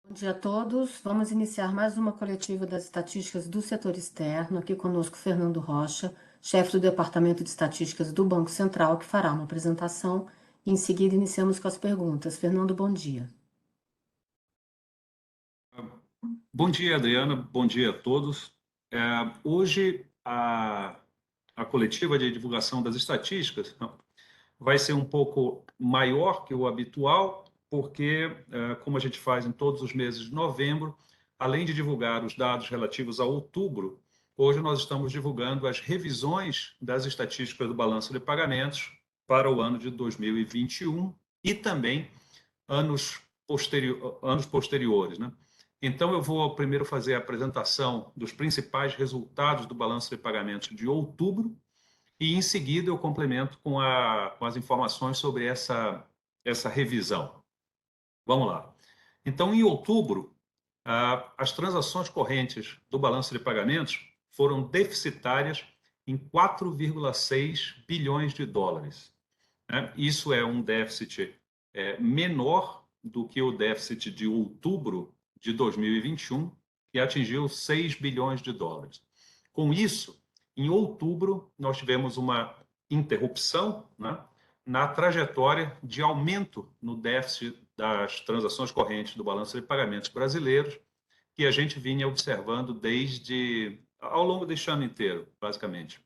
Bom dia a todos. Vamos iniciar mais uma coletiva das estatísticas do setor externo. Aqui conosco Fernando Rocha, chefe do Departamento de Estatísticas do Banco Central, que fará uma apresentação e em seguida iniciamos com as perguntas. Fernando, bom dia. Bom dia, Adriana. Bom dia a todos. Hoje, a coletiva de divulgação das estatísticas vai ser um pouco maior que o habitual, porque, como a gente faz em todos os meses de novembro, além de divulgar os dados relativos a outubro, hoje nós estamos divulgando as revisões das estatísticas do balanço de pagamentos para o ano de 2021 e também anos posteriores, né? Então, eu vou primeiro fazer a apresentação dos principais resultados do balanço de pagamentos de outubro e, em seguida, eu complemento com as informações sobre essa revisão. Vamos lá. Então, em outubro, as transações correntes do balanço de pagamentos foram deficitárias em 4,6 bilhões de dólares, né? Isso é um déficit menor do que o déficit de outubro de 2021, que atingiu 6 bilhões de dólares. Com isso, em outubro, nós tivemos uma interrupção, né, na trajetória de aumento no déficit das transações correntes do balanço de pagamentos brasileiros, que a gente vinha observando desde ao longo deste ano inteiro, basicamente.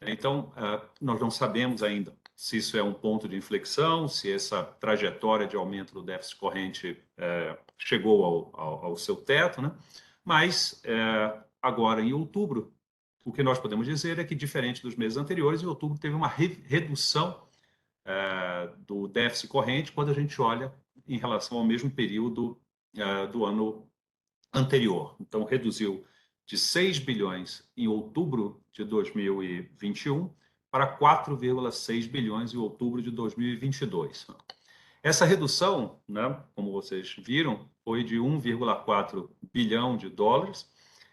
Então, nós não sabemos ainda se isso é um ponto de inflexão, se essa trajetória de aumento do déficit corrente chegou ao seu teto, né? Mas, agora, em outubro, o que nós podemos dizer é que, diferente dos meses anteriores, em outubro teve uma redução do déficit corrente quando a gente olha em relação ao mesmo período do ano anterior. Então, reduziu de 6 bilhões em outubro de 2021 para 4,6 bilhões em outubro de 2022. Essa redução, né, como vocês viram, foi de 1,4 bilhão de dólares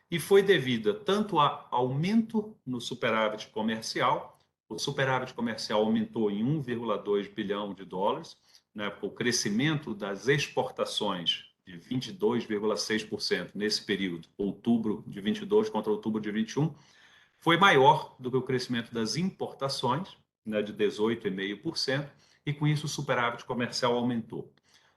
e foi devida tanto a aumento no superávit comercial. O superávit comercial aumentou em 1,2 bilhão de dólares, né, o crescimento das exportações de 22,6% nesse período, outubro de 22 contra outubro de 21, foi maior do que o crescimento das importações, né, de 18,5%, e com isso o superávit comercial aumentou.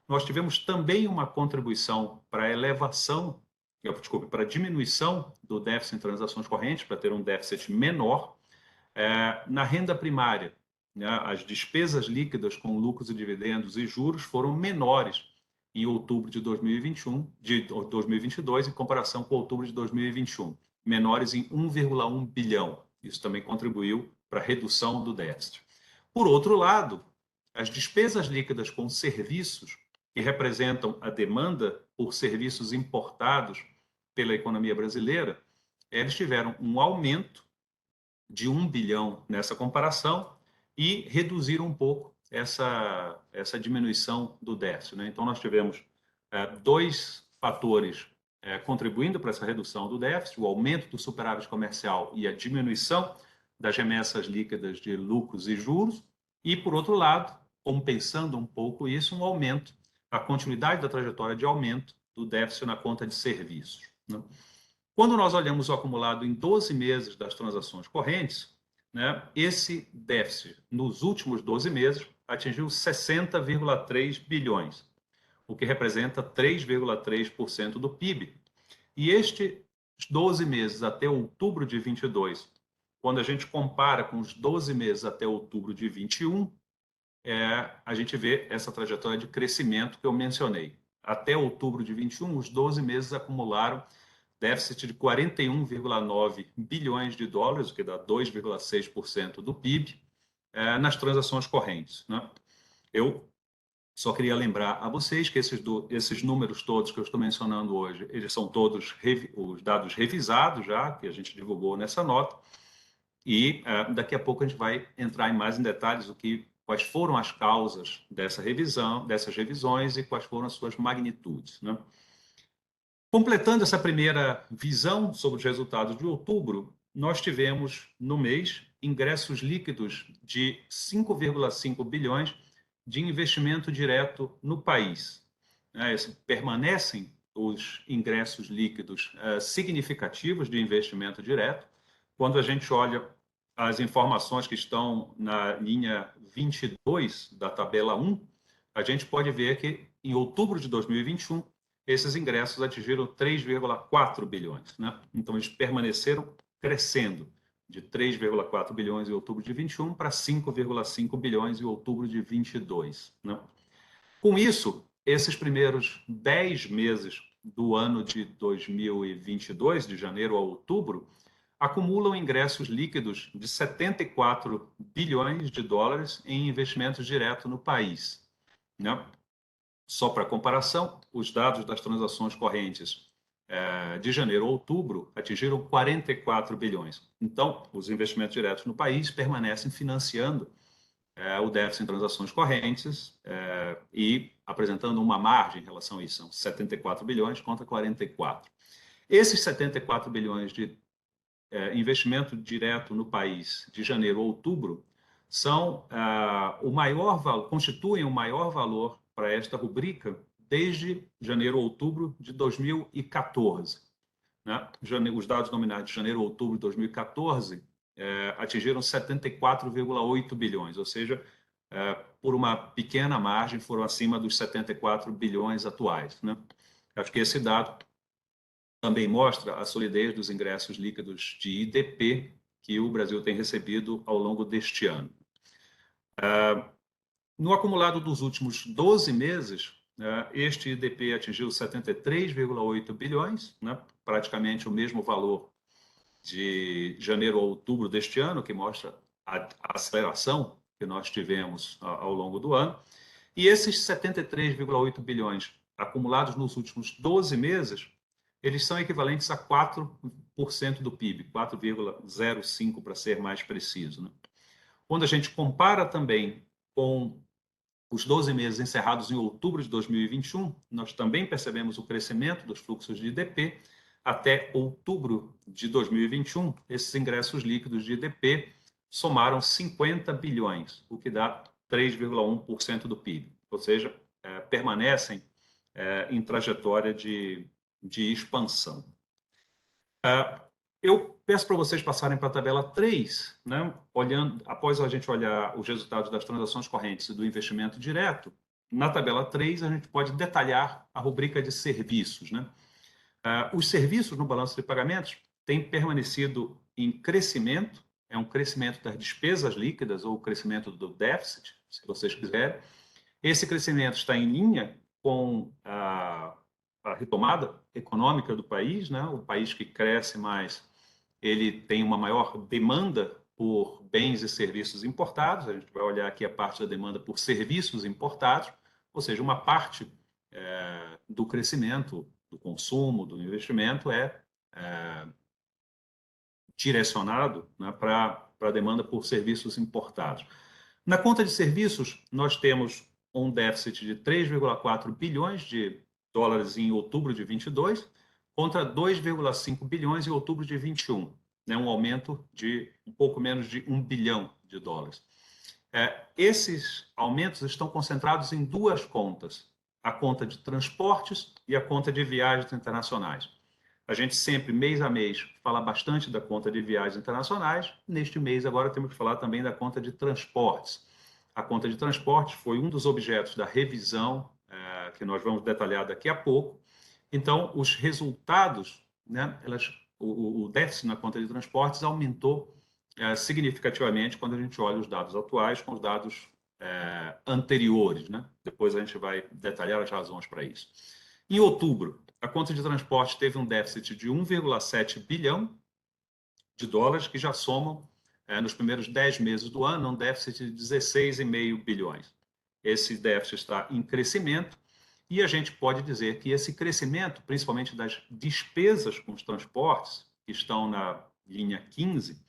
Nós tivemos também uma contribuição para a elevação, desculpe, para a diminuição do déficit em transações correntes, para ter um déficit menor, na renda primária. Né, as despesas líquidas com lucros e dividendos e juros foram menores em outubro de 2021, de 2022, em comparação com outubro de 2021, menores em 1,1 bilhão. Isso também contribuiu para a redução do déficit. Por outro lado, as despesas líquidas com serviços, que representam a demanda por serviços importados pela economia brasileira, eles tiveram um aumento de 1 bilhão nessa comparação e reduziram um pouco essa diminuição do déficit, né? Então, nós tivemos dois fatores contribuindo para essa redução do déficit: o aumento do superávit comercial e a diminuição das remessas líquidas de lucros e juros, e, por outro lado, compensando um pouco isso, um aumento, a continuidade da trajetória de aumento do déficit na conta de serviços, né? Quando nós olhamos o acumulado em 12 meses das transações correntes, né, esse déficit nos últimos 12 meses atingiu 60,3 bilhões, o que representa 3,3% do PIB. E estes 12 meses até outubro de 22, quando a gente compara com os 12 meses até outubro de 21, a gente vê essa trajetória de crescimento que eu mencionei. Até outubro de 21, os 12 meses acumularam déficit de 41,9 bilhões de dólares, o que dá 2,6% do PIB, nas transações correntes, né? Eu só queria lembrar a vocês que esses números todos que eu estou mencionando hoje, eles são todos os dados revisados já, que a gente divulgou nessa nota, e daqui a pouco a gente vai entrar em detalhes quais foram as causas dessas revisões e quais foram as suas magnitudes, né? Completando essa primeira visão sobre os resultados de outubro, nós tivemos no mês ingressos líquidos de 5,5 bilhões de investimento direto no país. Permanecem os ingressos líquidos significativos de investimento direto. Quando a gente olha as informações que estão na linha 22 da tabela 1, a gente pode ver que em outubro de 2021, esses ingressos atingiram 3,4 bilhões, né? Então, eles permaneceram crescendo de 3,4 bilhões em outubro de 21 para 5,5 bilhões em outubro de 22, né? Com isso, esses primeiros 10 meses do ano de 2022, de janeiro a outubro, acumulam ingressos líquidos de 74 bilhões de dólares em investimentos diretos no país, né? Só para comparação, os dados das transações correntes de janeiro a outubro atingiram 44 bilhões. Então, os investimentos diretos no país permanecem financiando o déficit em transações correntes e apresentando uma margem em relação a isso. São 74 bilhões contra 44. Esses 74 bilhões de investimento direto no país de janeiro a outubro são constituem o maior valor para esta rubrica desde janeiro a outubro de 2014. Né? Os dados nominais de janeiro a outubro de 2014 atingiram 74,8 bilhões, ou seja, por uma pequena margem foram acima dos 74 bilhões atuais, né? Acho que esse dado também mostra a solidez dos ingressos líquidos de IDP que o Brasil tem recebido ao longo deste ano. No acumulado dos últimos 12 meses, este IDP atingiu 73,8 bilhões, né? Praticamente o mesmo valor de janeiro a outubro deste ano, que mostra a aceleração que nós tivemos ao longo do ano. E esses 73,8 bilhões acumulados nos últimos 12 meses, eles são equivalentes a 4% do PIB, 4,05% para ser mais preciso, né? Quando a gente compara também com os 12 meses encerrados em outubro de 2021, nós também percebemos o crescimento dos fluxos de IDP. Até outubro de 2021, esses ingressos líquidos de IDP somaram 50 bilhões, o que dá 3,1% do PIB, ou seja, permanecem em trajetória de expansão. Eu peço para vocês passarem para a tabela 3, né? Após a gente olhar os resultados das transações correntes e do investimento direto, na tabela 3 a gente pode detalhar a rubrica de serviços, né? Os serviços no balanço de pagamentos têm permanecido em crescimento, é um crescimento das despesas líquidas ou crescimento do déficit, se vocês quiserem. Esse crescimento está em linha com a retomada econômica do país, né? O país que cresce mais, ele tem uma maior demanda por bens e serviços importados. A gente vai olhar aqui a parte da demanda por serviços importados, ou seja, uma parte do crescimento, do consumo, do investimento direcionado, né, para a demanda por serviços importados. Na conta de serviços, nós temos um déficit de 3,4 bilhões de dólares em outubro de 22, contra 2,5 bilhões em outubro de 21, né, um aumento de um pouco menos de 1 bilhão de dólares. Esses aumentos estão concentrados em duas contas, a conta de transportes e a conta de viagens internacionais. A gente sempre, mês a mês, fala bastante da conta de viagens internacionais. Neste mês, agora, temos que falar também da conta de transportes. A conta de transportes foi um dos objetos da revisão que nós vamos detalhar daqui a pouco. Então, os resultados, né, o déficit na conta de transportes aumentou significativamente quando a gente olha os dados atuais com os dados anteriores, né? Depois a gente vai detalhar as razões para isso. Em outubro, a conta de transporte teve um déficit de 1,7 bilhão de dólares, que já somam, nos primeiros 10 meses do ano, um déficit de 16,5 bilhões. Esse déficit está em crescimento e a gente pode dizer que esse crescimento, principalmente das despesas com os transportes, que estão na linha 15,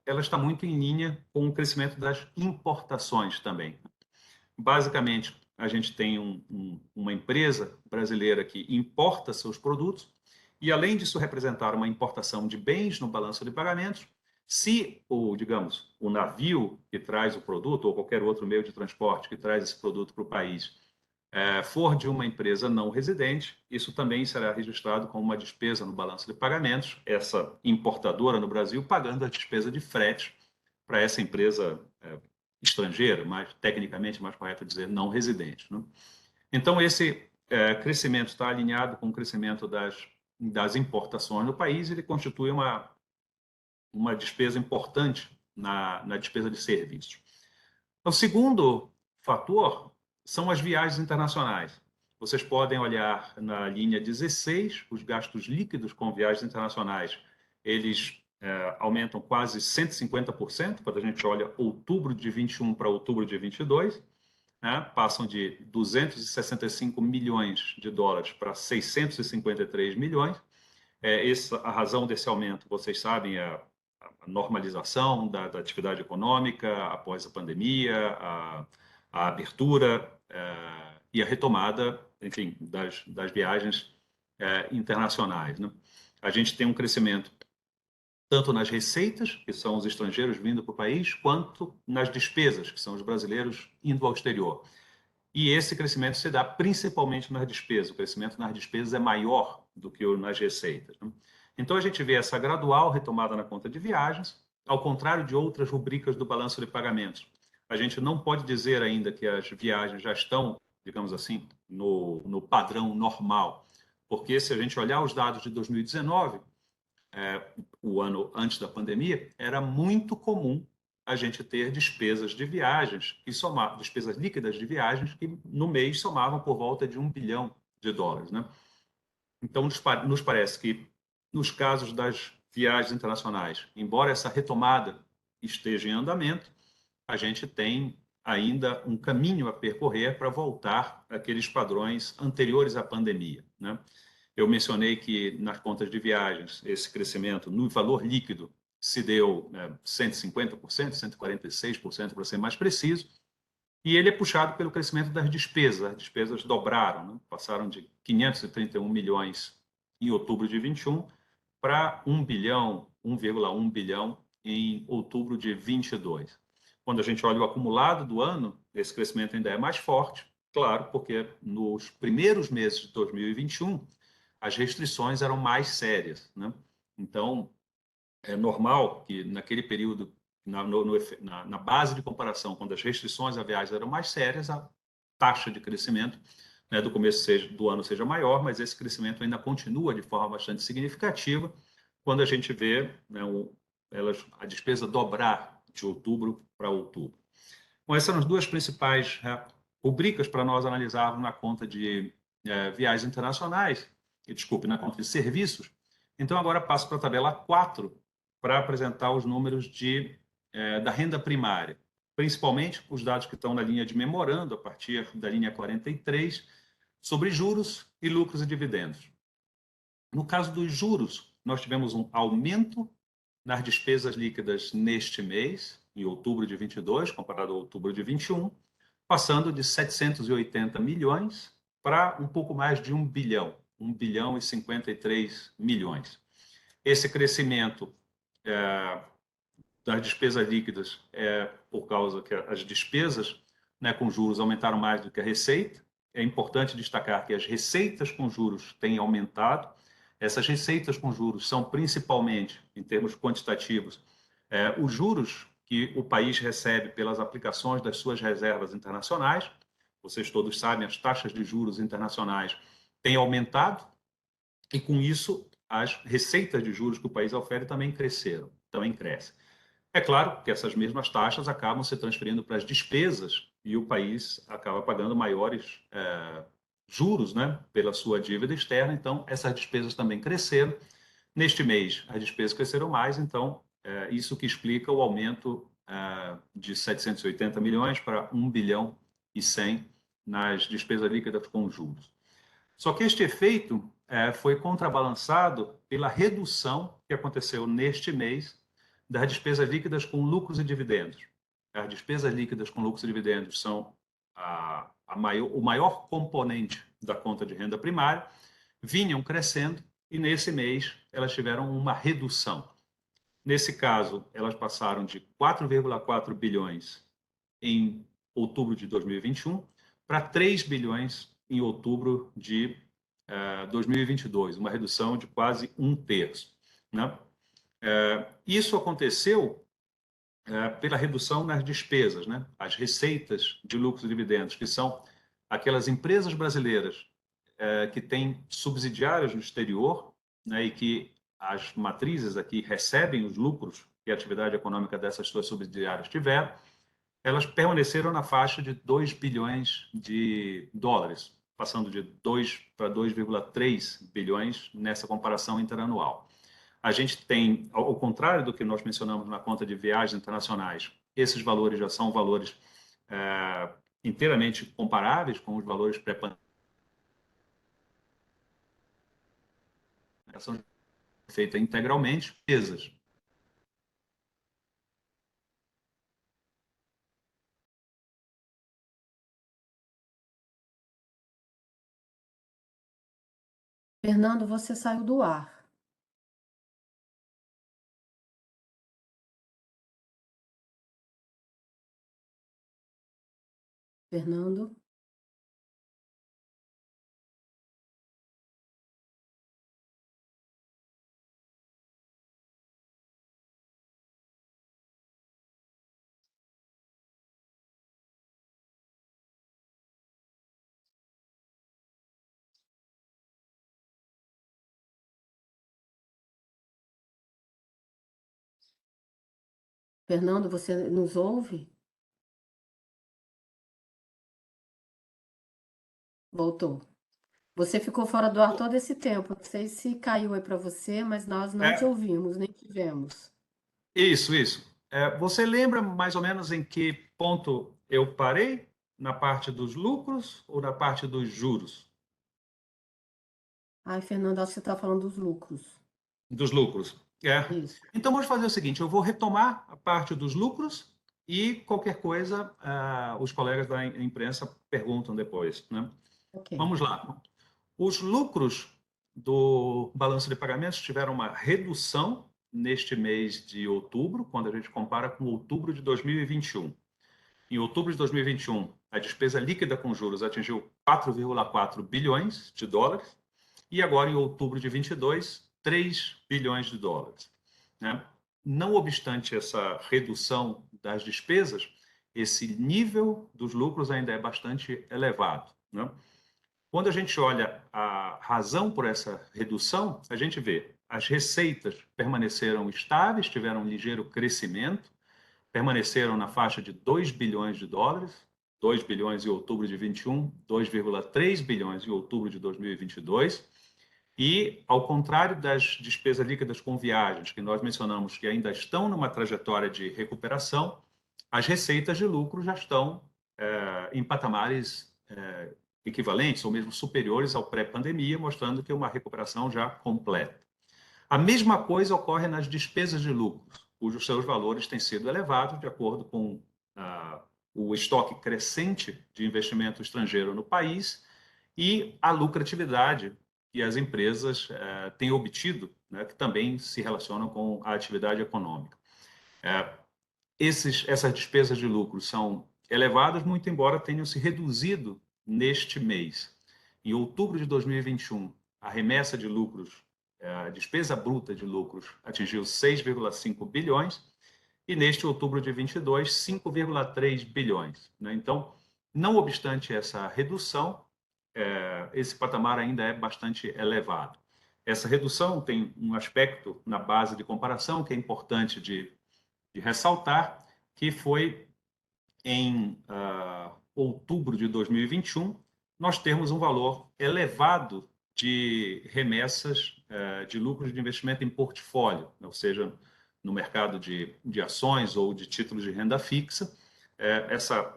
ela está muito em linha com o crescimento das importações também. Basicamente, a gente tem uma empresa brasileira que importa seus produtos e, além disso representar uma importação de bens no balanço de pagamentos, se o navio que traz o produto ou qualquer outro meio de transporte que traz esse produto para o país for de uma empresa não residente, isso também será registrado como uma despesa no balanço de pagamentos, essa importadora no Brasil pagando a despesa de frete para essa empresa estrangeira, mas tecnicamente mais correto dizer não residente, né? Então, esse crescimento está alinhado com o crescimento das importações no país, ele constitui uma despesa importante na despesa de serviços. O segundo fator são as viagens internacionais. Vocês podem olhar na linha 16, os gastos líquidos com viagens internacionais, eles aumentam quase 150%, quando a gente olha outubro de 21 para outubro de 22, né? Passam de 265 milhões de dólares para 653 milhões. A razão desse aumento, vocês sabem, é a normalização da atividade econômica após a pandemia, a abertura e a retomada, enfim, das viagens internacionais, né? A gente tem um crescimento tanto nas receitas, que são os estrangeiros vindo para o país, quanto nas despesas, que são os brasileiros indo ao exterior. E esse crescimento se dá principalmente nas despesas. O crescimento nas despesas é maior do que nas receitas, né? Então, a gente vê essa gradual retomada na conta de viagens, ao contrário de outras rubricas do balanço de pagamentos. A gente não pode dizer ainda que as viagens já estão, digamos assim, no padrão normal, porque se a gente olhar os dados de 2019, o ano antes da pandemia, era muito comum a gente ter despesas de viagens, despesas líquidas de viagens, que no mês somavam por volta de 1 bilhão de dólares, né? Então, nos parece que, nos casos das viagens internacionais, embora essa retomada esteja em andamento, a gente tem ainda um caminho a percorrer para voltar àqueles padrões anteriores à pandemia, né? Eu mencionei que nas contas de viagens, esse crescimento no valor líquido se deu 150%, 146%, para ser mais preciso, e ele é puxado pelo crescimento das despesas. As despesas dobraram, né? Passaram de 531 milhões em outubro de 21 para 1 bilhão, 1,1 bilhão em outubro de 22. Quando a gente olha o acumulado do ano, esse crescimento ainda é mais forte, claro, porque nos primeiros meses de 2021, as restrições eram mais sérias, né? Então, é normal que naquele período, na base de comparação, quando as restrições a viagens eram mais sérias, a taxa de crescimento, né, do começo do ano seja maior, mas esse crescimento ainda continua de forma bastante significativa quando a gente vê, né, a despesa dobrar de outubro para outubro. Bom, essas são as duas principais rubricas para nós analisarmos na conta de viagens internacionais, na conta de serviços. Então, agora passo para a tabela 4 para apresentar os números da renda primária, principalmente os dados que estão na linha de memorando, a partir da linha 43, sobre juros e lucros e dividendos. No caso dos juros, nós tivemos um aumento nas despesas líquidas neste mês, em outubro de 22, comparado a outubro de 21, passando de 780 milhões para um pouco mais de 1 bilhão, 1 bilhão e 53 milhões. Esse crescimento das despesas líquidas é por causa que as despesas, né, com juros aumentaram mais do que a receita. É importante destacar que as receitas com juros têm aumentado. Essas receitas com juros são principalmente, em termos quantitativos, os juros que o país recebe pelas aplicações das suas reservas internacionais. Vocês todos sabem, as taxas de juros internacionais têm aumentado e, com isso, as receitas de juros que o país oferece também cresceram, também crescem. É claro que essas mesmas taxas acabam se transferindo para as despesas e o país acaba pagando maiores juros, né, pela sua dívida externa, então essas despesas também cresceram. Neste mês, as despesas cresceram mais, então isso que explica o aumento de 780 milhões para 1 bilhão e 100 nas despesas líquidas com juros. Só que este efeito foi contrabalançado pela redução que aconteceu neste mês das despesas líquidas com lucros e dividendos. As despesas líquidas com lucros e dividendos são o maior componente da conta de renda primária, vinham crescendo e nesse mês elas tiveram uma redução. Nesse caso, elas passaram de 4,4 bilhões em outubro de 2021 para 3 bilhões em outubro de 2022, uma redução de quase 1/3, né? Isso aconteceu pela redução nas despesas, né? As receitas de lucros e dividendos, que são aquelas empresas brasileiras que têm subsidiárias no exterior, né, e que as matrizes aqui recebem os lucros que a atividade econômica dessas suas subsidiárias tiveram, elas permaneceram na faixa de 2 bilhões de dólares, passando de 2 para 2,3 bilhões nessa comparação interanual. A gente tem, ao contrário do que nós mencionamos na conta de viagens internacionais, esses valores já são valores inteiramente comparáveis com os valores pré-pandemia, são feitas integralmente, pesas. Fernando, você saiu do ar. Fernando? Fernando, você nos ouve? Voltou. Você ficou fora do ar todo esse tempo. Não sei se caiu aí para você, mas nós não te É, ouvimos, nem tivemos. isso. Você lembra mais ou menos em que ponto eu parei? Na parte dos lucros ou na parte dos juros? Ai, Fernando, acho que você está falando dos lucros. Dos lucros. Isso. Então, vamos fazer o seguinte: eu vou retomar a parte dos lucros e qualquer coisa, os colegas da imprensa perguntam depois, né? Ok. Vamos lá. Os lucros do balanço de pagamentos tiveram uma redução neste mês de outubro, quando a gente compara com outubro de 2021. Em outubro de 2021, a despesa líquida com juros atingiu 4,4 bilhões de dólares e agora, em outubro de 22, 3 bilhões de dólares, né? Não obstante essa redução das despesas, esse nível dos lucros ainda é bastante elevado, né? Quando a gente olha a razão por essa redução, a gente vê as receitas permaneceram estáveis, tiveram um ligeiro crescimento, permaneceram na faixa de 2 bilhões de dólares, 2 bilhões em outubro de 21, 2,3 bilhões em outubro de 2022. E, ao contrário das despesas líquidas com viagens, que nós mencionamos que ainda estão numa trajetória de recuperação, as receitas de lucro já estão em patamares equivalentes ou mesmo superiores ao pré-pandemia, mostrando que é uma recuperação já completa. A mesma coisa ocorre nas despesas de lucros, cujos seus valores têm sido elevados de acordo com o estoque crescente de investimento estrangeiro no país e a lucratividade que as empresas têm obtido, né, que também se relacionam com a atividade econômica. Essas despesas de lucro são elevadas, muito embora tenham se reduzido neste mês. Em outubro de 2021, a remessa de lucros, a despesa bruta de lucros, atingiu 6,5 bilhões e neste outubro de 22, 5,3 bilhões. Então, não obstante essa redução, esse patamar ainda é bastante elevado. Essa redução tem um aspecto na base de comparação que é importante de ressaltar, que foi em outubro de 2021, nós temos um valor elevado de remessas de lucros de investimento em portfólio, ou seja, no mercado de ações ou de títulos de renda fixa. Essa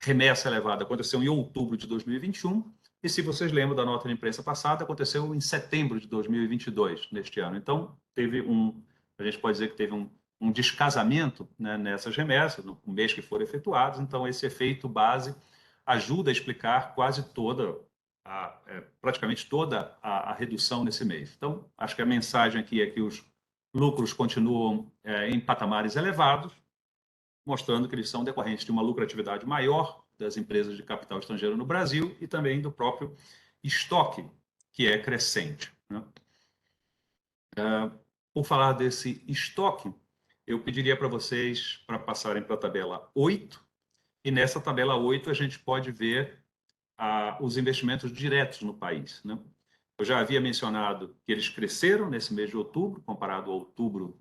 remessa elevada aconteceu em outubro de 2021, e se vocês lembram da nota de imprensa passada, aconteceu em setembro de 2022, neste ano. Então, a gente pode dizer que teve um descasamento, né, nessas remessas, no mês que foram efetuadas. Então, esse efeito base ajuda a explicar praticamente toda a redução nesse mês. Então, acho que a mensagem aqui é que os lucros continuam em patamares elevados, mostrando que eles são decorrentes de uma lucratividade maior das empresas de capital estrangeiro no Brasil e também do próprio estoque, que é crescente, né? Por falar desse estoque, eu pediria para vocês para passarem para a tabela 8, e nessa tabela 8 a gente pode ver os investimentos diretos no país, né? Eu já havia mencionado que eles cresceram nesse mês de outubro, comparado ao outubro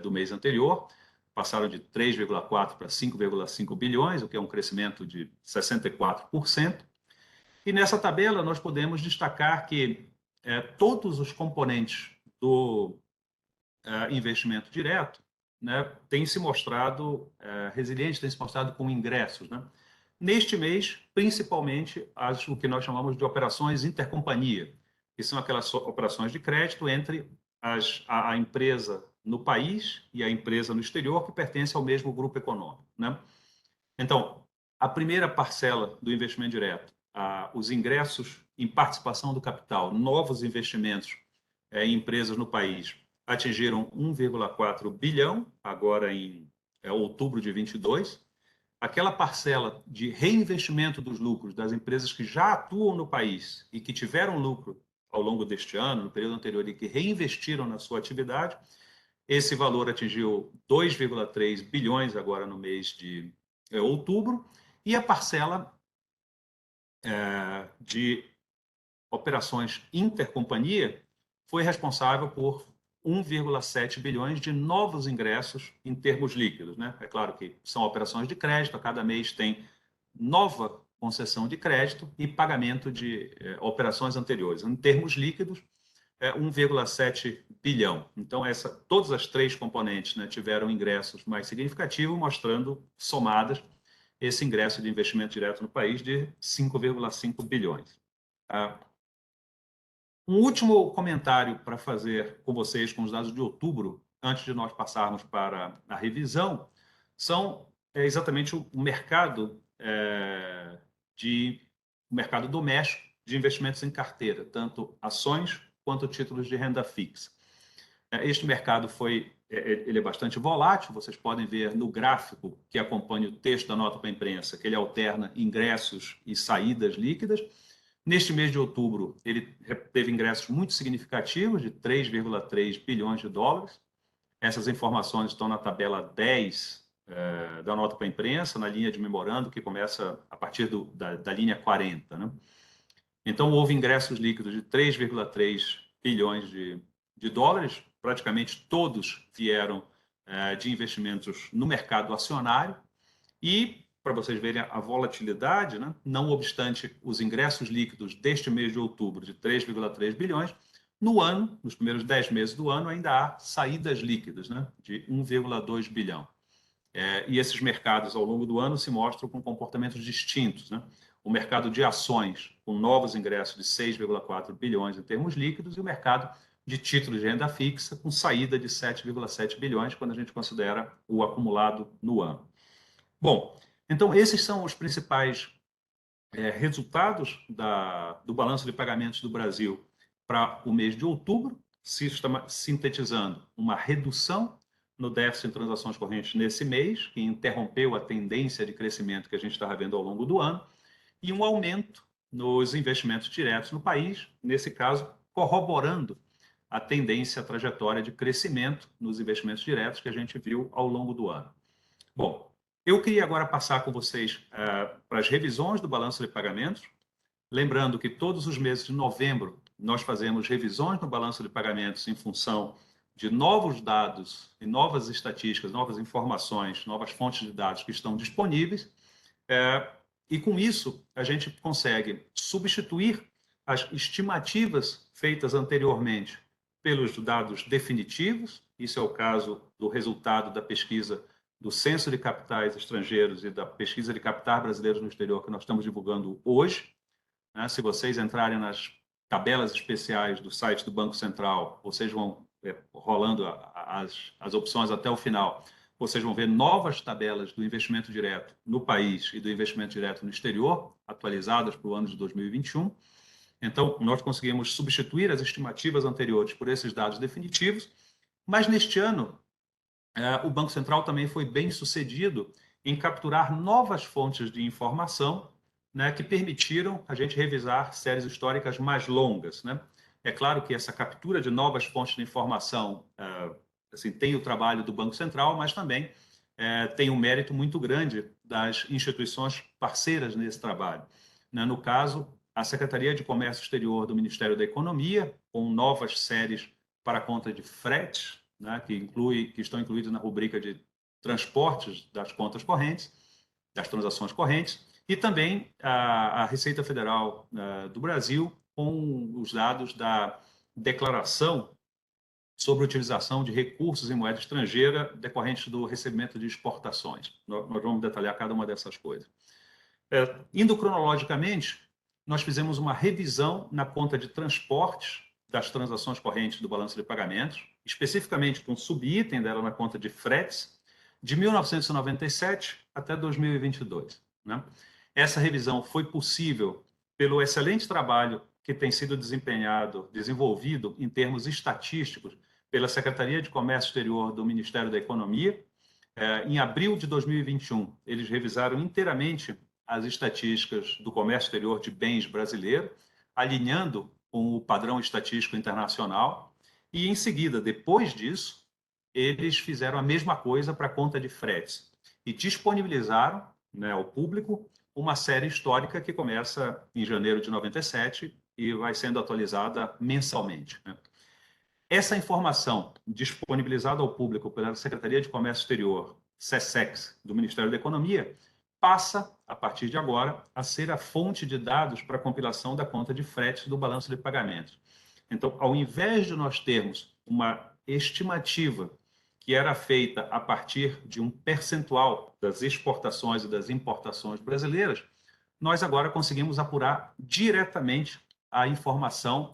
do mês anterior, passaram de 3,4 para 5,5 bilhões, o que é um crescimento de 64%. E nessa tabela nós podemos destacar que todos os componentes do investimento direto, né, têm se mostrado resilientes, têm se mostrado com ingressos, né? Neste mês, principalmente o que nós chamamos de operações intercompanhia, que são aquelas operações de crédito entre a empresa no país e a empresa no exterior que pertence ao mesmo grupo econômico, né? Então, a primeira parcela do investimento direto, os ingressos em participação do capital, novos investimentos em empresas no país, atingiram 1,4 bilhão, agora em outubro de 22. Aquela parcela de reinvestimento dos lucros das empresas que já atuam no país e que tiveram lucro ao longo deste ano, no período anterior, e que reinvestiram na sua atividade, esse valor atingiu 2,3 bilhões agora no mês de outubro, e a parcela de operações intercompanhia foi responsável por 1,7 bilhões de novos ingressos em termos líquidos, né? É claro que são operações de crédito, a cada mês tem nova concessão de crédito e pagamento de operações anteriores. Em termos líquidos, 1,7 bilhão. Então, todas as três componentes, né, tiveram ingressos mais significativos, mostrando, somadas, esse ingresso de investimento direto no país de 5,5 bilhões. Um último comentário para fazer com vocês com os dados de outubro, antes de nós passarmos para a revisão, são exatamente o mercado o mercado doméstico de investimentos em carteira, tanto ações quanto títulos de renda fixa. Este mercado ele é bastante volátil, vocês podem ver no gráfico que acompanha o texto da nota para a imprensa, que ele alterna ingressos e saídas líquidas. Neste mês de outubro, ele teve ingressos muito significativos, de 3,3 bilhões de dólares. Essas informações estão na tabela 10 da nota para a imprensa, na linha de memorando, que começa a partir da linha 40, né? Então, houve ingressos líquidos de 3,3 bilhões de dólares, praticamente todos vieram de investimentos no mercado acionário, e, para vocês verem a volatilidade, né, não obstante os ingressos líquidos deste mês de outubro de 3,3 bilhões, no ano, nos primeiros 10 meses do ano, ainda há saídas líquidas, né, de 1,2 bilhão. E esses mercados, ao longo do ano, se mostram com comportamentos distintos, né? O mercado de ações, com novos ingressos de 6,4 bilhões em termos líquidos, e o mercado de títulos de renda fixa, com saída de 7,7 bilhões, quando a gente considera o acumulado no ano. Bom, então esses são os principais resultados do balanço de pagamentos do Brasil para o mês de outubro, sintetizando uma redução no déficit em transações correntes nesse mês, que interrompeu a tendência de crescimento que a gente estava vendo ao longo do ano, e um aumento nos investimentos diretos no país, nesse caso, corroborando a tendência, a trajetória de crescimento nos investimentos diretos que a gente viu ao longo do ano. Bom, eu queria agora passar com vocês para as revisões do balanço de pagamentos, lembrando que todos os meses de novembro nós fazemos revisões no balanço de pagamentos em função de novos dados e novas estatísticas, novas informações, novas fontes de dados que estão disponíveis, e com isso a gente consegue substituir as estimativas feitas anteriormente pelos dados definitivos. Isso é o caso do resultado da pesquisa do Censo de Capitais Estrangeiros e da pesquisa de capitais brasileiros no exterior que nós estamos divulgando hoje, né? Se vocês entrarem nas tabelas especiais do site do Banco Central, vocês vão rolando as opções até o final, vocês vão ver novas tabelas do investimento direto no país e do investimento direto no exterior, atualizadas para o ano de 2021. Então, nós conseguimos substituir as estimativas anteriores por esses dados definitivos, mas neste ano o Banco Central também foi bem sucedido em capturar novas fontes de informação, né, que permitiram a gente revisar séries históricas mais longas, né? É claro que essa captura de novas fontes de informação assim, tem o trabalho do Banco Central, mas também tem um mérito muito grande das instituições parceiras nesse trabalho, né? No caso, a Secretaria de Comércio Exterior do Ministério da Economia, com novas séries para a conta de frete, né, que estão incluídos na rubrica de transportes das contas correntes, das transações correntes, e também a Receita Federal do Brasil com os dados da declaração sobre a utilização de recursos em moeda estrangeira decorrentes do recebimento de exportações. Nós vamos detalhar cada uma dessas coisas. Indo cronologicamente, nós fizemos uma revisão na conta de transportes das transações correntes do balanço de pagamentos, especificamente com subitem dela na conta de fretes, de 1997 até 2022. Né? Essa revisão foi possível pelo excelente trabalho que tem sido desenvolvido em termos estatísticos pela Secretaria de Comércio Exterior do Ministério da Economia. Em abril de 2021, eles revisaram inteiramente as estatísticas do comércio exterior de bens brasileiro, alinhando com o padrão estatístico internacional. E, em seguida, depois disso, eles fizeram a mesma coisa para a conta de fretes e disponibilizaram, né, ao público uma série histórica que começa em janeiro de 97 e vai sendo atualizada mensalmente. Né? Essa informação disponibilizada ao público pela Secretaria de Comércio Exterior, SESEX, do Ministério da Economia, passa, a partir de agora, a ser a fonte de dados para a compilação da conta de frete do balanço de pagamentos. Então, ao invés de nós termos uma estimativa que era feita a partir de um percentual das exportações e das importações brasileiras, nós agora conseguimos apurar diretamente a informação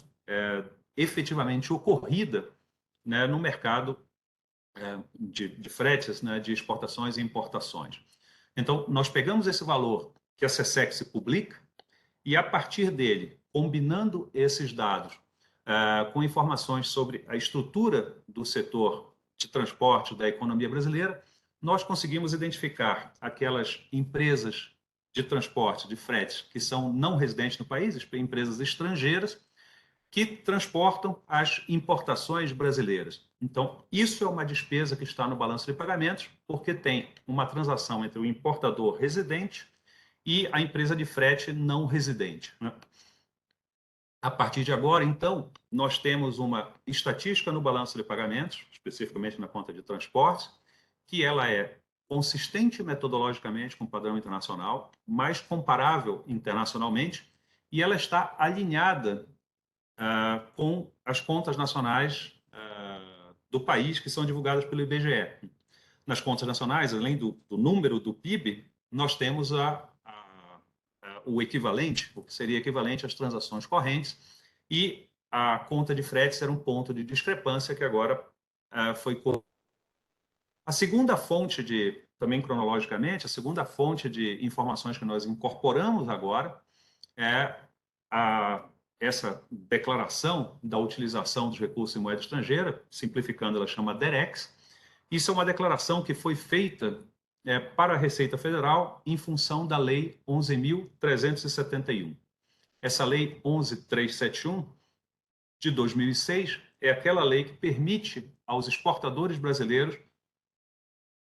efetivamente ocorrida, né, no mercado de fretes, né, de exportações e importações. Então, nós pegamos esse valor que a SESEX publica e, a partir dele, combinando esses dados com informações sobre a estrutura do setor de transporte da economia brasileira, nós conseguimos identificar aquelas empresas de transporte, de fretes, que são não residentes no país, empresas estrangeiras, que transportam as importações brasileiras. Então, isso é uma despesa que está no balanço de pagamentos, porque tem uma transação entre o importador residente e a empresa de frete não residente. Né? A partir de agora, então, nós temos uma estatística no balanço de pagamentos, especificamente na conta de transportes, que ela é consistente metodologicamente com o padrão internacional, mais comparável internacionalmente, e ela está alinhada com as contas nacionais do país que são divulgadas pelo IBGE. Nas contas nacionais, além do número do PIB, nós temos o equivalente, o que seria equivalente às transações correntes, e a conta de fretes era um ponto de discrepância que agora foi... A segunda fonte também cronologicamente, a segunda fonte de informações que nós incorporamos agora é essa declaração da utilização dos recursos em moeda estrangeira, simplificando, ela chama DEREX. Isso é uma declaração que foi feita para a Receita Federal em função da Lei 11.371. Essa Lei 11.371, de 2006, é aquela lei que permite aos exportadores brasileiros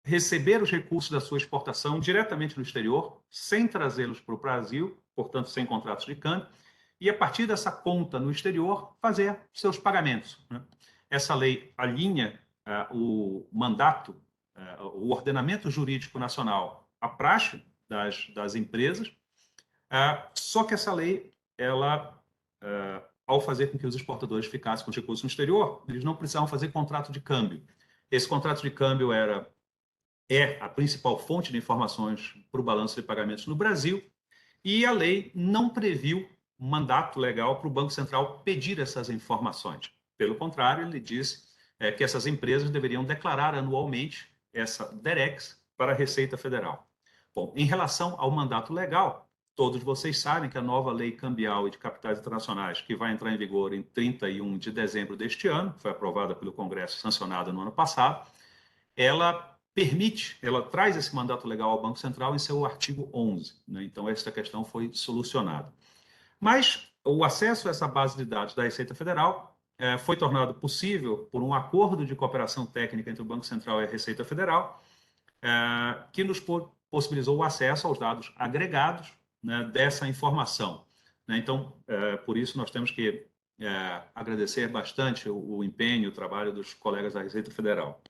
receber os recursos da sua exportação diretamente no exterior, sem trazê-los para o Brasil, portanto, sem contratos de câmbio, e, a partir dessa conta no exterior, fazer seus pagamentos. Né? Essa lei alinha o mandato, o ordenamento jurídico nacional à praxe das empresas, só que essa lei, ela, ao fazer com que os exportadores ficassem com os recursos no exterior, eles não precisavam fazer contrato de câmbio. Esse contrato de câmbio é a principal fonte de informações para o balanço de pagamentos no Brasil, e a lei não previu um mandato legal para o Banco Central pedir essas informações. Pelo contrário, ele diz que essas empresas deveriam declarar anualmente essa DEREX para a Receita Federal. Bom, em relação ao mandato legal, todos vocês sabem que a nova Lei Cambial e de Capitais Internacionais, que vai entrar em vigor em 31 de dezembro deste ano, foi aprovada pelo Congresso e sancionada no ano passado, ela ela traz esse mandato legal ao Banco Central em seu artigo 11, né? Então, essa questão foi solucionada. Mas o acesso a essa base de dados da Receita Federal foi tornado possível por um acordo de cooperação técnica entre o Banco Central e a Receita Federal, que nos possibilitou o acesso aos dados agregados, né, dessa informação, né? Então, por isso, nós temos que agradecer bastante o empenho, o trabalho dos colegas da Receita Federal.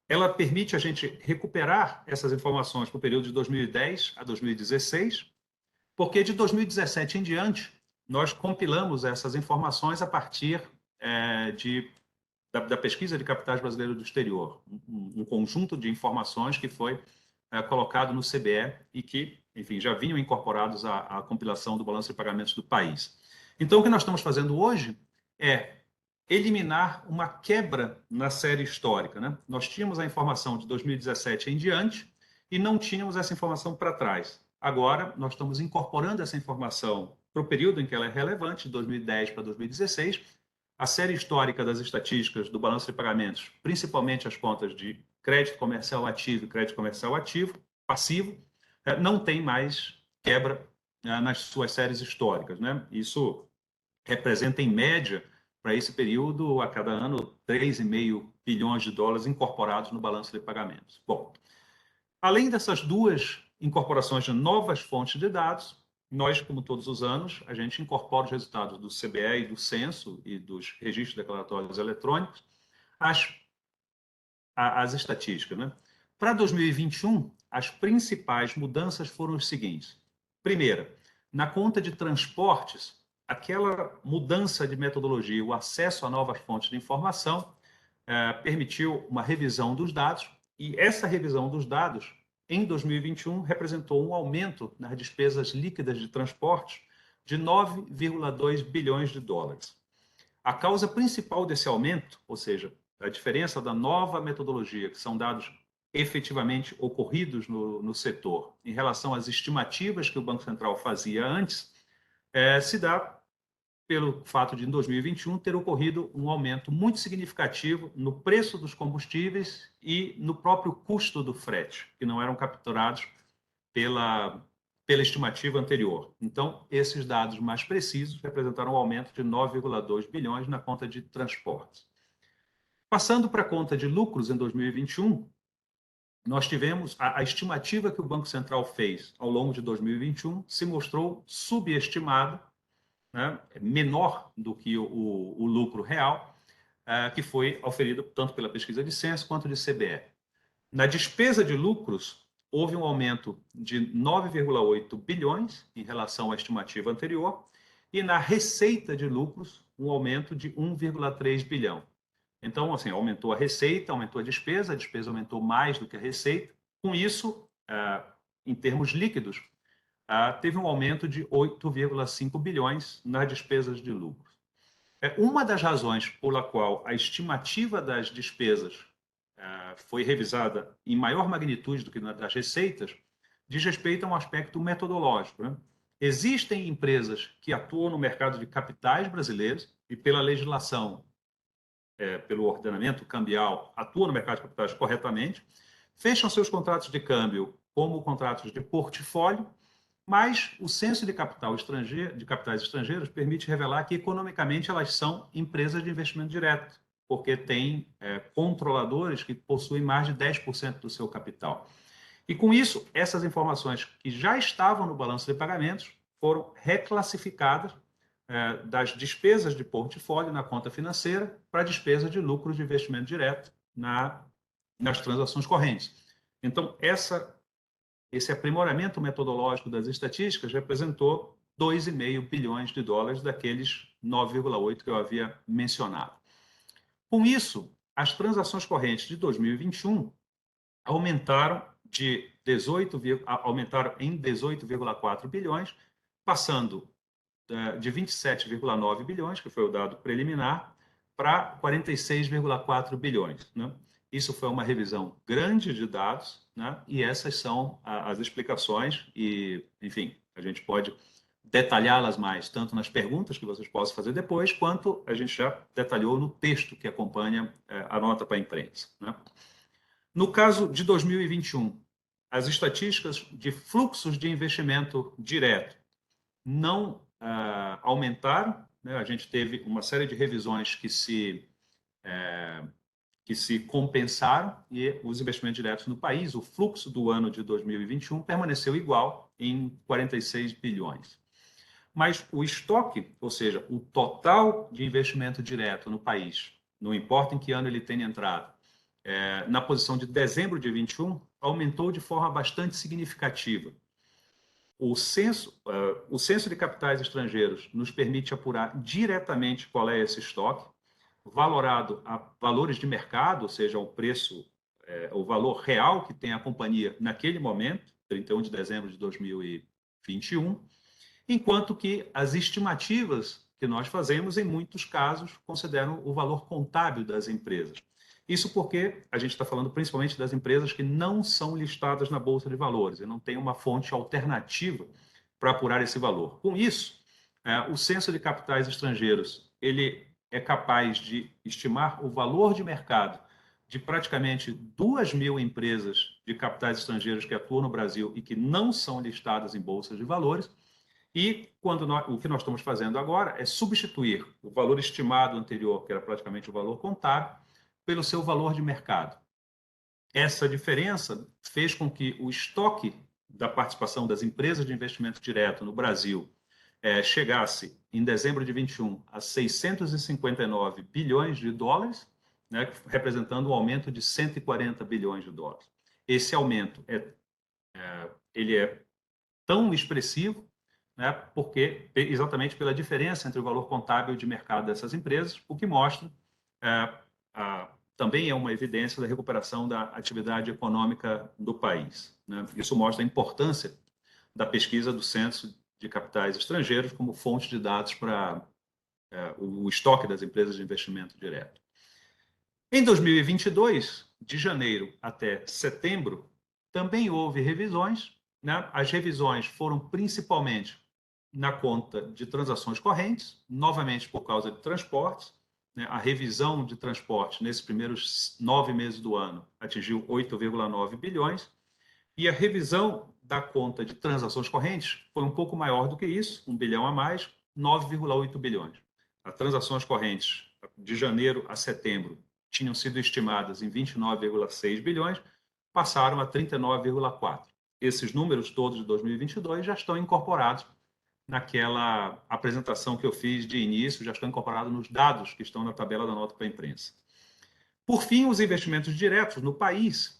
Ela permite a gente recuperar essas informações para o período de 2010 a 2016, porque de 2017 em diante, nós compilamos essas informações a partir da pesquisa de capitais brasileiros do exterior, um conjunto de informações que foi colocado no CBE e que, enfim, já vinham incorporados à compilação do balanço de pagamentos do país. Então, o que nós estamos fazendo hoje é eliminar uma quebra na série histórica, né? Nós tínhamos a informação de 2017 em diante e não tínhamos essa informação para trás. Agora, nós estamos incorporando essa informação para o período em que ela é relevante, de 2010 para 2016. A série histórica das estatísticas do balanço de pagamentos, principalmente as contas de crédito comercial ativo e crédito comercial passivo, não tem mais quebra nas suas séries históricas, né? Isso representa, em média, para esse período, a cada ano, 3,5 bilhões de dólares incorporados no balanço de pagamentos. Bom, além dessas duas incorporações de novas fontes de dados, nós, como todos os anos, a gente incorpora os resultados do CBE e do Censo e dos registros declaratórios eletrônicos às estatísticas, né? Para 2021, as principais mudanças foram as seguintes. Primeira, na conta de transportes, aquela mudança de metodologia, o acesso a novas fontes de informação, permitiu uma revisão dos dados, e essa revisão dos dados, em 2021, representou um aumento nas despesas líquidas de transportes de 9,2 bilhões de dólares. A causa principal desse aumento, ou seja, a diferença da nova metodologia, que são dados efetivamente ocorridos no setor, em relação às estimativas que o Banco Central fazia antes, se dá pelo fato de, em 2021, ter ocorrido um aumento muito significativo no preço dos combustíveis e no próprio custo do frete, que não eram capturados pela estimativa anterior. Então, esses dados mais precisos representaram um aumento de 9,2 bilhões na conta de transportes. Passando para a conta de lucros em 2021, nós tivemos a estimativa que o Banco Central fez ao longo de 2021 se mostrou subestimada, né, menor do que o lucro real, que foi oferido tanto pela pesquisa de Censo quanto de CBE. Na despesa de lucros, houve um aumento de 9,8 bilhões em relação à estimativa anterior, e na receita de lucros, um aumento de 1,3 bilhão. Então, assim, aumentou a receita, aumentou a despesa aumentou mais do que a receita. Com isso, em termos líquidos, teve um aumento de 8,5 bilhões nas despesas de lucros. Uma das razões pela qual a estimativa das despesas foi revisada em maior magnitude do que na das receitas diz respeito a um aspecto metodológico, né? Existem empresas que atuam no mercado de capitais brasileiros e, pela legislação, pelo ordenamento cambial, atuam no mercado de capitais corretamente, fecham seus contratos de câmbio como contratos de portfólio, mas o censo de capitais estrangeiros permite revelar que, economicamente, elas são empresas de investimento direto, porque têm controladores que possuem mais de 10% do seu capital. E, com isso, essas informações que já estavam no balanço de pagamentos foram reclassificadas das despesas de portfólio na conta financeira para despesa de lucros de investimento direto nas transações correntes. Então, esse aprimoramento metodológico das estatísticas representou 2,5 bilhões de dólares daqueles 9,8 que eu havia mencionado. Com isso, as transações correntes de 2021 aumentaram em 18,4 bilhões, passando de 27,9 bilhões, que foi o dado preliminar, para 46,4 bilhões, né? Isso foi uma revisão grande de dados, né? E essas são as explicações e, enfim, a gente pode detalhá-las mais, tanto nas perguntas que vocês possam fazer depois, quanto a gente já detalhou no texto que acompanha a nota para a imprensa, né? No caso de 2021, as estatísticas de fluxos de investimento direto não aumentaram, né? A gente teve uma série de revisões que se compensaram e os investimentos diretos no país, o fluxo do ano de 2021 permaneceu igual em 46 bilhões. Mas o estoque, ou seja, o total de investimento direto no país, não importa em que ano ele tenha entrado, na posição de dezembro de 21, aumentou de forma bastante significativa. O censo de capitais estrangeiros nos permite apurar diretamente qual é esse estoque, valorado a valores de mercado, ou seja, o preço, o valor real que tem a companhia naquele momento, 31 de dezembro de 2021, enquanto que as estimativas que nós fazemos, em muitos casos, consideram o valor contábil das empresas. Isso porque a gente está falando principalmente das empresas que não são listadas na Bolsa de Valores e não tem uma fonte alternativa para apurar esse valor. Com isso, o censo de capitais estrangeiros ele é capaz de estimar o valor de mercado de praticamente 2.000 empresas de capitais estrangeiros que atuam no Brasil e que não são listadas em bolsas de valores. E o que nós estamos fazendo agora é substituir o valor estimado anterior, que era praticamente o valor contábil, pelo seu valor de mercado. Essa diferença fez com que o estoque da participação das empresas de investimento direto no Brasil chegasse, em dezembro de 21, a 659 bilhões de dólares, né, representando um aumento de 140 bilhões de dólares. Esse aumento ele é tão expressivo, né, porque exatamente pela diferença entre o valor contábil de mercado dessas empresas, o que mostra também é uma evidência da recuperação da atividade econômica do país, né? Isso mostra a importância da pesquisa do Censo de Capitais Estrangeiros como fonte de dados para o estoque das empresas de investimento direto. Em 2022, de janeiro até setembro, também houve revisões, né? As revisões foram principalmente na conta de transações correntes, novamente por causa de transportes, né? A revisão de transporte nesses primeiros 9 meses do ano atingiu 8,9 bilhões, e a revisão da conta de transações correntes foi um pouco maior do que isso, 1 bilhão a mais, 9,8 bilhões. As transações correntes de janeiro a setembro tinham sido estimadas em 29,6 bilhões, passaram a 39,4. Esses números todos de 2022 já estão incorporados naquela apresentação que eu fiz de início, já estão incorporados nos dados que estão na tabela da nota para a imprensa. Por fim, os investimentos diretos no país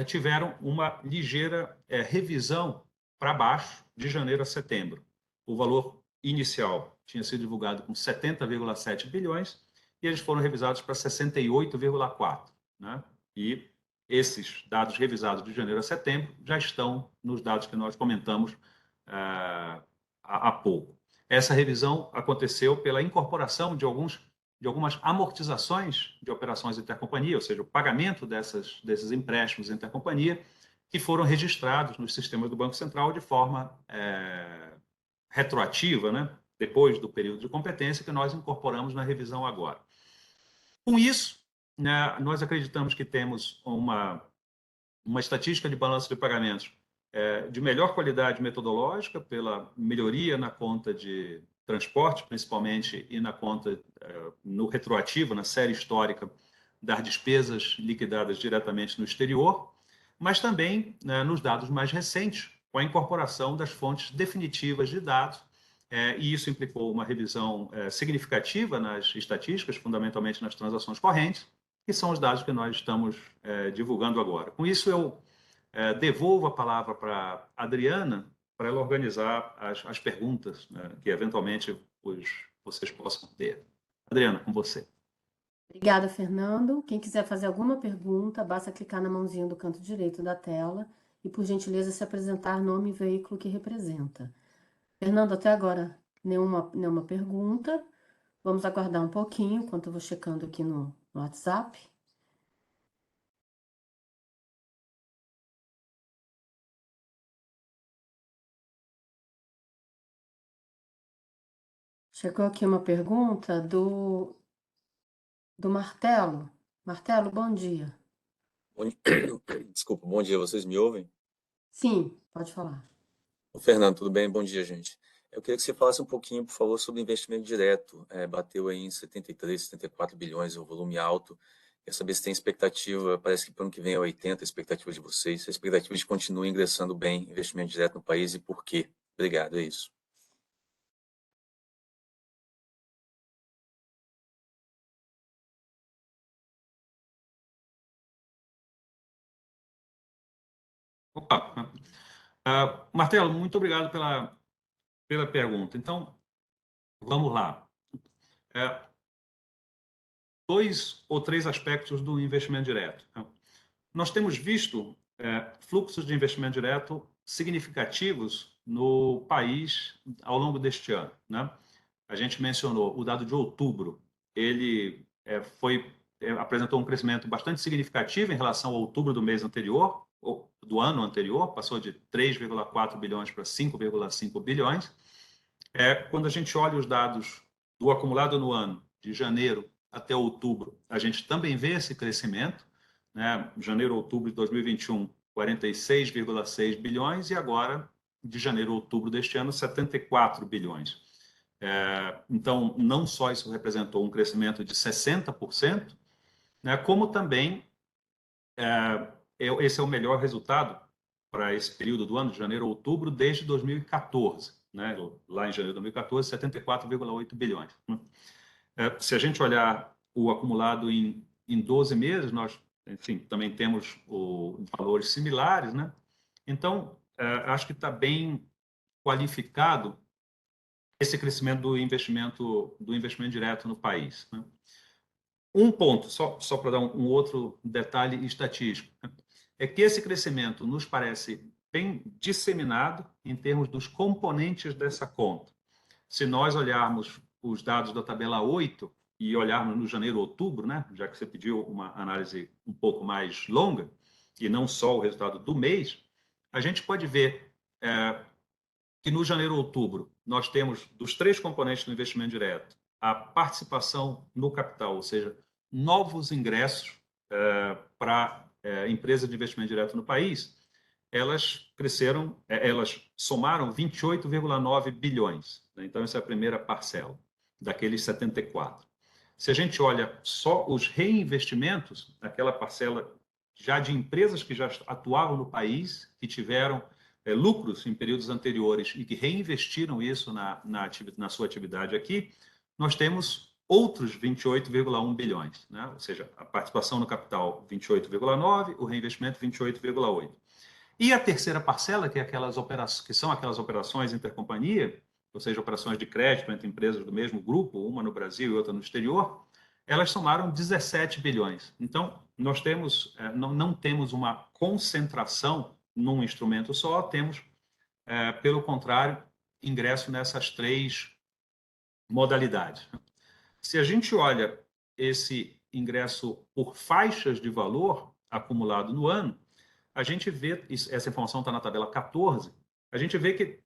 tiveram uma ligeira revisão para baixo de janeiro a setembro. O valor inicial tinha sido divulgado com 70,7 bilhões e eles foram revisados para 68,4, né? E esses dados revisados de janeiro a setembro já estão nos dados que nós comentamos há pouco. Essa revisão aconteceu pela incorporação de algumas amortizações de operações intercompanhia, ou seja, o pagamento desses empréstimos intercompanhia, que foram registrados nos sistemas do Banco Central de forma retroativa, né? Depois do período de competência, que nós incorporamos na revisão agora. Com isso, né, nós acreditamos que temos uma estatística de balanço de pagamentos de melhor qualidade metodológica, pela melhoria na conta de transporte, principalmente, e na conta no retroativo, na série histórica das despesas liquidadas diretamente no exterior, mas também, né, nos dados mais recentes, com a incorporação das fontes definitivas de dados, e isso implicou uma revisão significativa nas estatísticas, fundamentalmente nas transações correntes, que são os dados que nós estamos divulgando agora. Com isso, eu devolvo a palavra para a Adriana, para ela organizar as perguntas, né, que eventualmente vocês possam ter. Adriana, com você. Obrigada, Fernando. Quem quiser fazer alguma pergunta, basta clicar na mãozinha do canto direito da tela e, por gentileza, se apresentar nome e veículo que representa. Fernando, até agora, nenhuma pergunta. Vamos aguardar um pouquinho, enquanto eu vou checando aqui no WhatsApp. Chegou aqui uma pergunta do Martelo. Martelo, bom dia. Bom di- Desculpa, bom dia, vocês me ouvem? Sim, pode falar. Ô, Fernando, tudo bem? Bom dia, gente. Eu queria que você falasse um pouquinho, por favor, sobre investimento direto. Bateu aí em 73, 74 bilhões, é um volume alto. Quer saber se tem expectativa, parece que para o ano que vem é 80, a expectativa de vocês, se a expectativa de continuar ingressando bem investimento direto no país e por quê? Obrigado, é isso. Opa, Martelo, muito obrigado pela pergunta. Então, vamos lá. É, dois ou três aspectos do investimento direto. Nós temos visto fluxos de investimento direto significativos no país ao longo deste ano, né? A gente mencionou o dado de outubro, ele apresentou um crescimento bastante significativo em relação ao outubro do mês anterior, ou do ano anterior, passou de 3,4 bilhões para 5,5 bilhões. Quando a gente olha os dados do acumulado no ano, de janeiro até outubro, a gente também vê esse crescimento, né? Janeiro, outubro de 2021, 46,6 bilhões e agora, de janeiro a outubro deste ano, 74 bilhões. Então, não só isso representou um crescimento de 60%, né, como também esse é o melhor resultado para esse período do ano, de janeiro a outubro, desde 2014. Né? Lá em janeiro de 2014, 74,8 bilhões. Se a gente olhar o acumulado em 12 meses, nós, enfim, também temos valores similares. Né? Então, acho que está bem qualificado esse crescimento do investimento direto no país. Né? Um ponto, só para dar um outro detalhe estatístico, é que esse crescimento nos parece bem disseminado em termos dos componentes dessa conta. Se nós olharmos os dados da tabela 8 e olharmos no janeiro, outubro, né, já que você pediu uma análise um pouco mais longa, e não só o resultado do mês, a gente pode ver que no janeiro, outubro, nós temos dos três componentes do investimento direto, a participação no capital, ou seja, novos ingressos para empresas de investimento direto no país, elas cresceram, elas somaram 28,9 bilhões. Né? Então, essa é a primeira parcela daqueles 74. Se a gente olha só os reinvestimentos, aquela parcela já de empresas que já atuavam no país, que tiveram lucros em períodos anteriores e que reinvestiram isso na sua atividade aqui, nós temos outros 28,1 bilhões, né? Ou seja, a participação no capital 28,9, o reinvestimento 28,8. E a terceira parcela, que são aquelas operações intercompanhia, ou seja, operações de crédito entre empresas do mesmo grupo, uma no Brasil e outra no exterior, elas somaram 17 bilhões. Então, nós temos, não temos uma concentração num instrumento só, temos, pelo contrário, ingresso nessas três modalidades. Se a gente olha esse ingresso por faixas de valor acumulado no ano, a gente vê, essa informação está na tabela 14, a gente vê que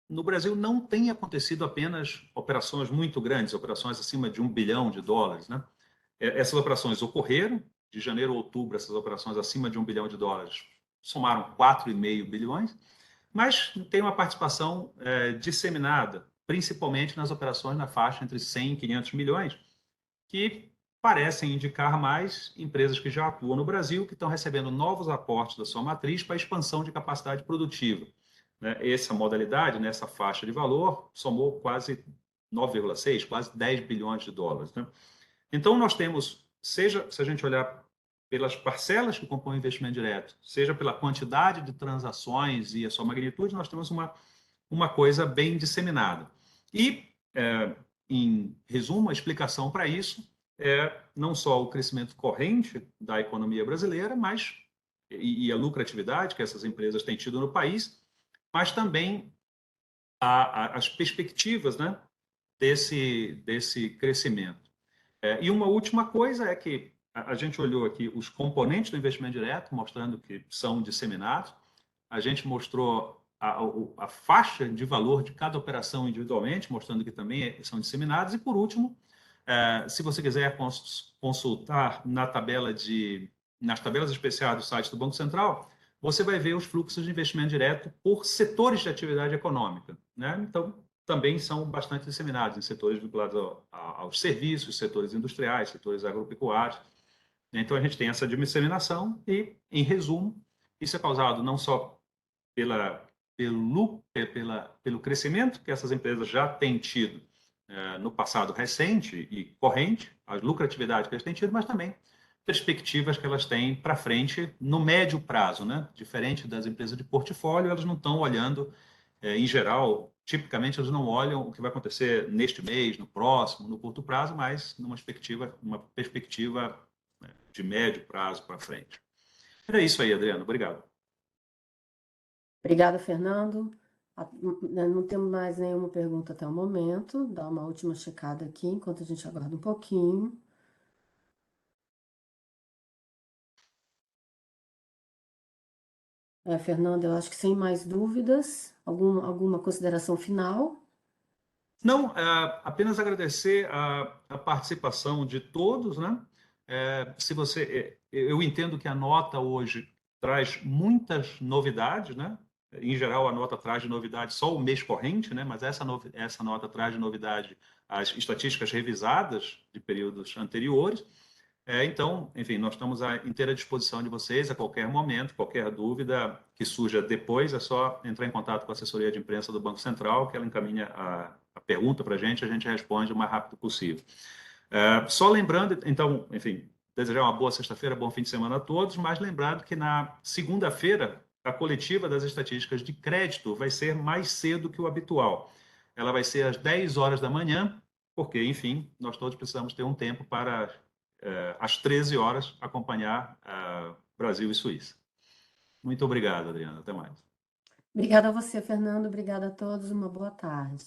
no Brasil não tem acontecido apenas operações muito grandes, operações acima de 1 bilhão de dólares. Né? Essas operações ocorreram, de janeiro a outubro, essas operações acima de 1 bilhão de dólares somaram 4,5 bilhões, mas tem uma participação disseminada, principalmente nas operações na faixa entre 100 e 500 milhões, que parecem indicar mais empresas que já atuam no Brasil, que estão recebendo novos aportes da sua matriz para a expansão de capacidade produtiva. Né? Essa modalidade, nessa faixa de valor, somou quase 9,6, quase 10 bilhões de dólares. Né? Então, nós temos, seja se a gente olhar pelas parcelas que compõem o investimento direto, seja pela quantidade de transações e a sua magnitude, nós temos uma coisa bem disseminada. E, em resumo, a explicação para isso é não só o crescimento corrente da economia brasileira, mas e a lucratividade que essas empresas têm tido no país, mas também as perspectivas, né, desse crescimento. E uma última coisa é que a gente olhou aqui os componentes do investimento direto, mostrando que são disseminados. A gente mostrou a faixa de valor de cada operação individualmente, mostrando que também são disseminados. E, por último, se você quiser consultar na tabela de nas tabelas especiais do site do Banco Central, você vai ver os fluxos de investimento direto por setores de atividade econômica, né? Então, também são bastante disseminados em setores vinculados aos serviços, setores industriais, setores agropecuários. Então, a gente tem essa disseminação e, em resumo, isso é causado não só pelo crescimento que essas empresas já têm tido no passado recente e corrente, a lucratividade que elas têm tido, mas também perspectivas que elas têm para frente no médio prazo, né? Diferente das empresas de portfólio, elas não estão olhando, em geral, tipicamente elas não olham o que vai acontecer neste mês, no próximo, no curto prazo, mas numa perspectiva né, de médio prazo para frente. Era isso aí, Adriano. Obrigado. Obrigada, Fernando. Não temos mais nenhuma pergunta até o momento. Dá uma última checada aqui, enquanto a gente aguarda um pouquinho. Fernando, eu acho que sem mais dúvidas, alguma consideração final? Não, apenas agradecer a participação de todos, né? Eu entendo que a nota hoje traz muitas novidades, né? Em geral, a nota traz de novidade só o mês corrente, né? Mas essa nota traz de novidade as estatísticas revisadas de períodos anteriores. Então, enfim, nós estamos à inteira disposição de vocês a qualquer momento, qualquer dúvida que surja depois, é só entrar em contato com a assessoria de imprensa do Banco Central, que ela encaminha a pergunta para a gente responde o mais rápido possível. Só lembrando, então, enfim, desejar uma boa sexta-feira, bom fim de semana a todos, mas lembrando que na segunda-feira, a coletiva das estatísticas de crédito vai ser mais cedo que o habitual. Ela vai ser às 10 horas da manhã, porque, enfim, nós todos precisamos ter um tempo para às 13 horas, acompanhar Brasil e Suíça. Muito obrigado, Adriana. Até mais. Obrigada a você, Fernando. Obrigada a todos. Uma boa tarde.